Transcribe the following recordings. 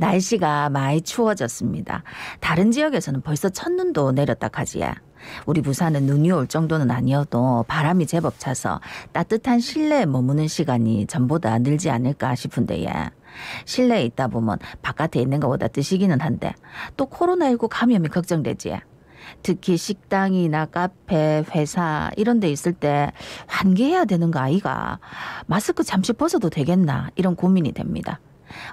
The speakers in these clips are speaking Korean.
날씨가 많이 추워졌습니다. 다른 지역에서는 벌써 첫눈도 내렸다 카지야. 우리 부산은 눈이 올 정도는 아니어도 바람이 제법 차서 따뜻한 실내에 머무는 시간이 전보다 늘지 않을까 싶은데 실내에 있다 보면 바깥에 있는 것보다 뜨시기는 한데 또 코로나19 감염이 걱정되지. 특히 식당이나 카페, 회사 이런 데 있을 때 환기해야 되는 거 아이가. 마스크 잠시 벗어도 되겠나 이런 고민이 됩니다.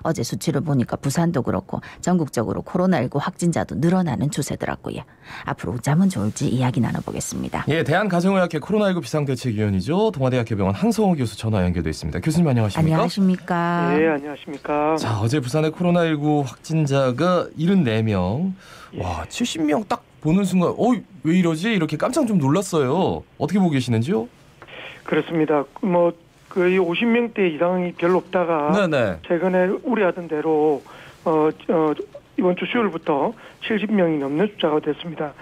어제 수치를 보니까 부산도 그렇고 전국적으로 코로나19 확진자도 늘어나는 추세더라고요. 앞으로 어쩌면 좋을지 이야기 나눠보겠습니다. 예, 대한가정의학회 코로나19 비상대책위원이죠. 동아대학교병원 한성호 교수 전화 연결돼 있습니다. 교수님 안녕하십니까? 안녕하십니까? 네, 안녕하십니까? 자, 어제 부산의 코로나19 확진자가 74명. 와, 70명 딱 보는 순간 왜 이러지? 이렇게 깜짝 좀 놀랐어요. 어떻게 보고 계시는지요? 그렇습니다. 거의 50명대 이상이 별로 없다가 네네. 최근에 우려하던 대로 이번 주 수요일부터 70명이 넘는 숫자가 됐습니다.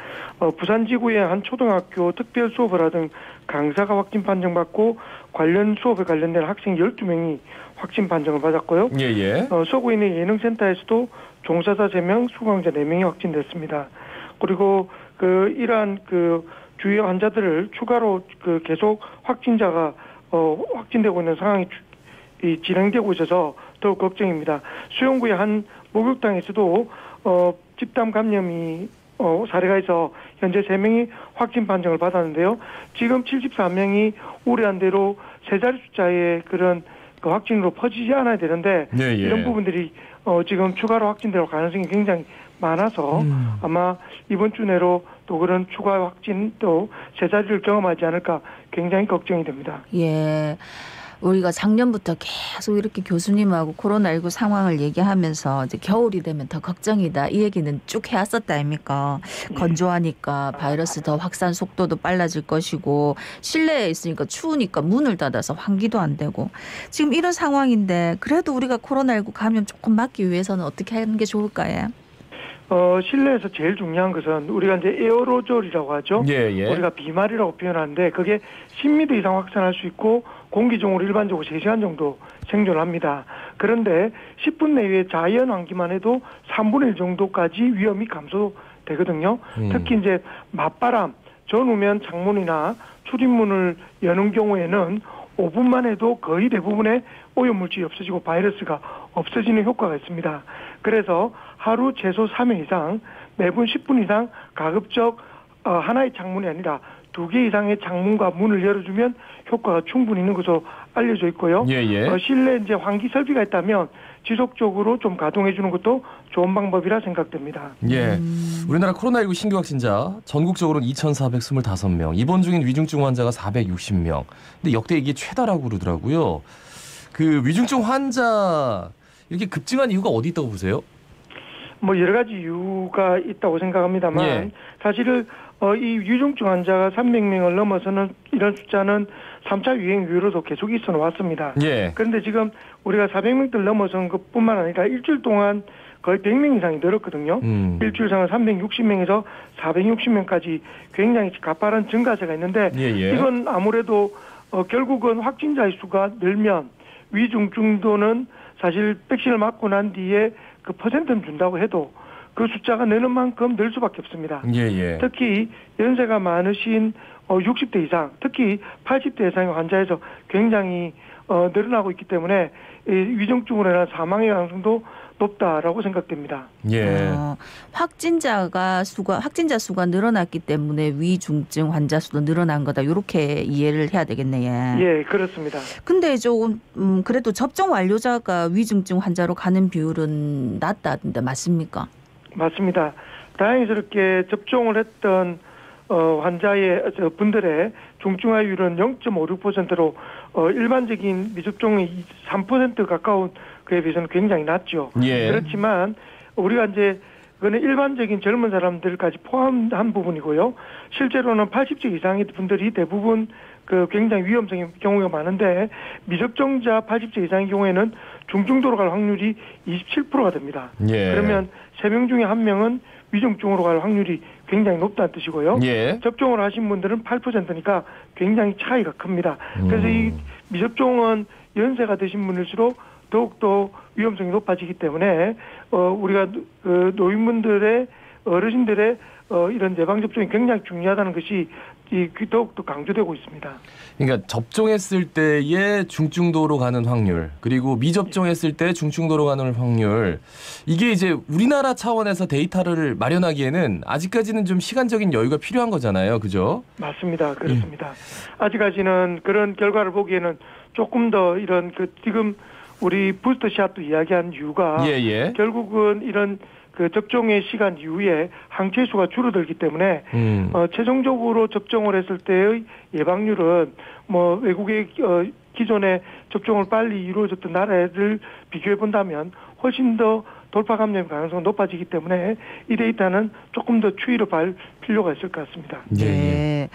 부산 지구의 한 초등학교 특별 수업을 하던 강사가 확진 판정받고 관련 수업에 관련된 학생 12명이 확진 판정을 받았고요. 예예. 서구에 있는 예능센터에서도 종사자 3명, 수강자 4명이 확진됐습니다. 그리고 이러한 주요 환자들을 추가로 계속 확진자가 확진되고 있는 상황이 진행되고 있어서 더욱 걱정입니다. 수영구의 한 목욕탕에서도 집단 감염이 사례가 있어 현재 3명이 확진 판정을 받았는데요. 지금 74명이 우려한 대로 세 자리 숫자의 그런 확진으로 퍼지지 않아야 되는데 네, 예. 이런 부분들이 지금 추가로 확진될 가능성이 굉장히 많아서 아마 이번 주 내로 또 그런 추가 확진 또 세 자리를 경험하지 않을까 굉장히 걱정이 됩니다. 예. 우리가 작년부터 계속 이렇게 교수님하고 코로나19 상황을 얘기하면서 이제 겨울이 되면 더 걱정이다 이 얘기는 쭉 해왔었다 아닙니까? 건조하니까 바이러스 더 확산 속도도 빨라질 것이고 실내에 있으니까 추우니까 문을 닫아서 환기도 안 되고 지금 이런 상황인데 그래도 우리가 코로나19 감염 조금 막기 위해서는 어떻게 하는 게 좋을까요? 실내에서 제일 중요한 것은 우리가 이제 에어로졸이라고 하죠. 예. 우리가 비말이라고 표현하는데 그게 10m 이상 확산할 수 있고 공기 중으로 일반적으로 3시간 정도 생존합니다. 그런데 10분 내외의 자연 환기만 해도 3분의 1 정도까지 위험이 감소되거든요. 특히 이제 맞바람, 전우면 창문이나 출입문을 여는 경우에는 5분만 해도 거의 대부분의 오염물질이 없어지고 바이러스가 없어지는 효과가 있습니다. 그래서 하루 최소 3회 이상 매분 10분 이상 가급적 하나의 창문이 아니라 2개 이상의 창문과 문을 열어주면 효과가 충분히 있는 것으로 알려져 있고요. 예. 실내 이제 환기 설비가 있다면 지속적으로 좀 가동해 주는 것도 좋은 방법이라 생각됩니다. 예. 우리나라 코로나19 신규 확진자 전국적으로는 2,425명, 입원 중인 위중증 환자가 460명. 근데 역대 이게 최다라고 그러더라고요. 위중증 환자 이렇게 급증한 이유가 어디 있다고 보세요? 여러 가지 이유가 있다고 생각합니다만 예. 사실은 이 위중증 환자가 300명을 넘어서는 이런 숫자는 3차 유행 이후로도 계속 있어 왔습니다. 예. 그런데 지금 우리가 400명대를 넘어선 것뿐만 아니라 일주일 동안 거의 100명 이상이 늘었거든요. 일주일 상은 360명에서 460명까지 굉장히 가파른 증가세가 있는데 예. 이건 아무래도 결국은 확진자의 수가 늘면 위중증도는 사실 백신을 맞고 난 뒤에 그 퍼센트는 준다고 해도 그 숫자가 느는 만큼 늘 수밖에 없습니다. 예. 특히 연세가 많으신 60대 이상, 특히 80대 이상의 환자에서 굉장히 늘어나고 있기 때문에 위중증으로 인한 사망의 가능성도 높다라고 생각됩니다. 예. 확진자 수가 늘어났기 때문에 위중증 환자 수도 늘어난 거다. 이렇게 이해를 해야 되겠네요. 예, 그렇습니다. 근데 조금 그래도 접종 완료자가 위중증 환자로 가는 비율은 낮다던데 맞습니까? 맞습니다. 다행스럽게 접종을 했던 환자의 분들의 중증화율은 0.56%로 일반적인 미접종의 3% 가까운 그에 비해서는 굉장히 낮죠. 예. 그렇지만 우리가 이제 그거는 일반적인 젊은 사람들까지 포함한 부분이고요. 실제로는 80세 이상의 분들이 대부분 굉장히 위험성의 경우가 많은데 미접종자 80세 이상의 경우에는 중증도로 갈 확률이 27%가 됩니다. 예. 그러면 3명 중에 1명은 위중증으로 갈 확률이 굉장히 높다는 뜻이고요. 예. 접종을 하신 분들은 8%니까 굉장히 차이가 큽니다. 그래서 이 미접종은 연세가 드신 분일수록 더욱더 위험성이 높아지기 때문에 우리가 노인분들의 어르신들의 이런 예방접종이 굉장히 중요하다는 것이 더욱더 강조되고 있습니다. 그러니까 접종했을 때의 중증도로 가는 확률, 그리고 미접종했을 때 중증도로 가는 확률, 이게 이제 우리나라 차원에서 데이터를 마련하기에는 아직까지는 좀 시간적인 여유가 필요한 거잖아요. 그죠? 맞습니다. 그렇습니다. 아직까지는 그런 결과를 보기에는 조금 더 이런 지금 우리 부스터샷도 이야기한 이유가 결국은 이런 접종의 시간 이후에 항체 수가 줄어들기 때문에 최종적으로 접종을 했을 때의 예방률은 외국의 기존에 접종을 빨리 이루어졌던 나라를 비교해 본다면 훨씬 더 돌파 감염 가능성이 높아지기 때문에 이 데이터는 조금 더 추이를 발 필요가 있을 것 같습니다. 네.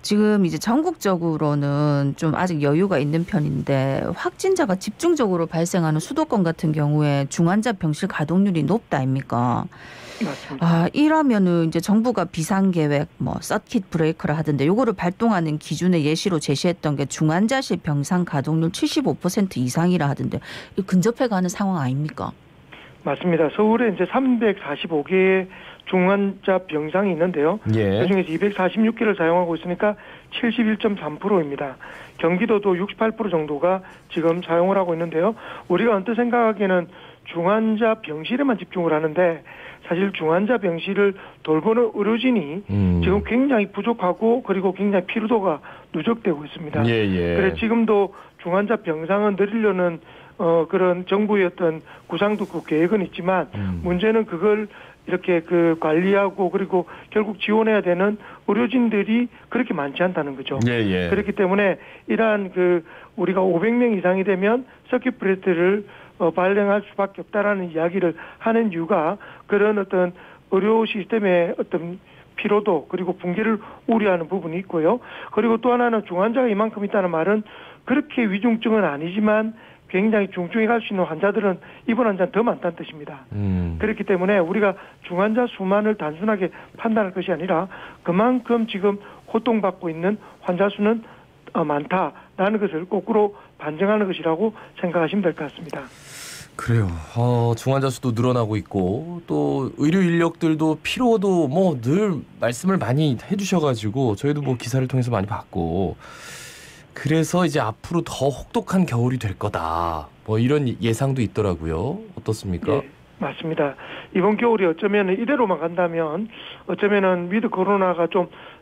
지금 이제 전국적으로는 좀 아직 여유가 있는 편인데 확진자가 집중적으로 발생하는 수도권 같은 경우에 중환자 병실 가동률이 높다 아닙니까? 맞습니다. 이러면은 이제 정부가 비상계획 서킷 브레이커를 하던데 요거를 발동하는 기준의 예시로 제시했던 게 중환자실 병상 가동률 75% 이상이라 하던데 근접해가는 상황 아닙니까? 맞습니다. 서울에 이제 345개의 중환자 병상이 있는데요. 그중에서 246개를 사용하고 있으니까 71.3%입니다. 경기도도 68% 정도가 지금 사용을 하고 있는데요. 우리가 언뜻 생각하기에는 중환자 병실에만 집중을 하는데 사실 중환자 병실을 돌보는 의료진이 지금 굉장히 부족하고 그리고 굉장히 피로도가 누적되고 있습니다. 그래서 지금도 중환자 병상은 늘리려는 그런 정부의 어떤 구상도 그 계획은 있지만 문제는 그걸 이렇게 관리하고 그리고 결국 지원해야 되는 의료진들이 그렇게 많지 않다는 거죠. 그렇기 때문에 이러한 우리가 500명 이상이 되면 서킷 브레이커를 발행할 수밖에 없다라는 이야기를 하는 이유가 그런 어떤 의료 시스템의 어떤 피로도 그리고 붕괴를 우려하는 부분이 있고요. 그리고 또 하나는 중환자가 이만큼 있다는 말은 그렇게 위중증은 아니지만 굉장히 중증에 갈 수 있는 환자들은 입원 환자는 더 많다는 뜻입니다. 그렇기 때문에 우리가 중환자 수만을 단순하게 판단할 것이 아니라 그만큼 지금 고통받고 있는 환자 수는 많다라는 것을 거꾸로 반증하는 것이라고 생각하시면 될 것 같습니다. 그래요. 중환자 수도 늘어나고 있고 또 의료 인력들도 피로도 늘 말씀을 많이 해주셔가지고 저희도 기사를 통해서 많이 봤고 그래서 이제 앞으로 더 혹독한 겨울이 될 거다. 이런 예상도 있더라고요. 어떻습니까? 네, 맞습니다. 이번 겨울이 어쩌면 이대로만 간다면 어쩌면은 위드 코로나가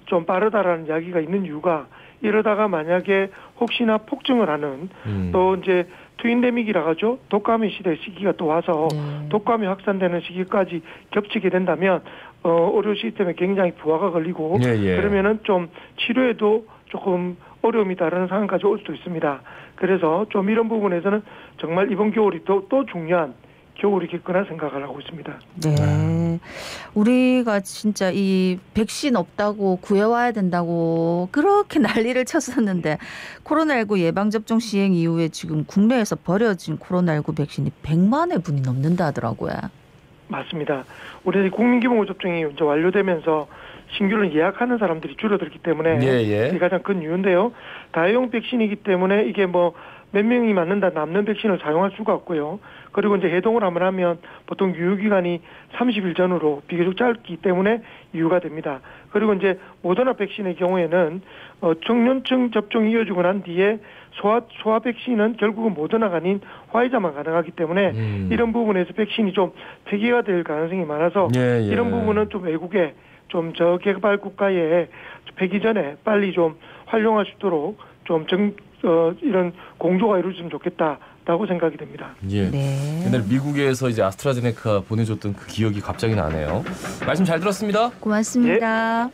좀 빠르다라는 이야기가 있는 이유가 이러다가 만약에 혹시나 폭증을 하는 또 이제 트윈데믹이라 하죠. 독감의 시대 시기가 또 와서 독감이 확산되는 시기까지 겹치게 된다면 의료 시스템에 굉장히 부하가 걸리고 그러면은 좀 치료에도 조금 어려움이 따르는 상황까지 올 수도 있습니다. 그래서 좀 이런 부분에서는 정말 이번 겨울이 또 중요한 겨울이겠구나 생각을 하고 있습니다. 네. 우리가 진짜 이 백신 없다고 구해와야 된다고 그렇게 난리를 쳤었는데 코로나19 예방접종 시행 이후에 지금 국내에서 버려진 코로나19 백신이 100만회 분이 넘는다 하더라고요. 맞습니다. 우리 국민기본접종이 이제 완료되면서 신규를 예약하는 사람들이 줄어들기 때문에 이게 가장 큰 이유인데요. 다회용 백신이기 때문에 이게 몇 명이 맞는다 남는 백신을 사용할 수가 없고요. 그리고 이제 해동을 한번 하면 보통 유효기간이 30일 전후로 비교적 짧기 때문에 이유가 됩니다. 그리고 이제 모더나 백신의 경우에는 청년층 접종이 이어지고 난 뒤에 소아 백신은 결국은 모더나가 아닌 화이자만 가능하기 때문에 이런 부분에서 백신이 좀 폐기가 될 가능성이 많아서 이런 부분은 좀 외국에 좀 저개발 국가에 폐기 전에 빨리 좀 활용할 수 있도록 좀 이런 공조가 이루어지면 좋겠다라고 생각이 됩니다. 옛날 미국에서 이제 아스트라제네카 보내줬던 그 기억이 갑자기 나네요. 말씀 잘 들었습니다. 고맙습니다.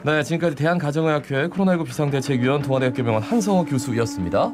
네, 지금까지 대한가정의학회 코로나19 비상대책위원 동아대학교병원 한성호 교수였습니다.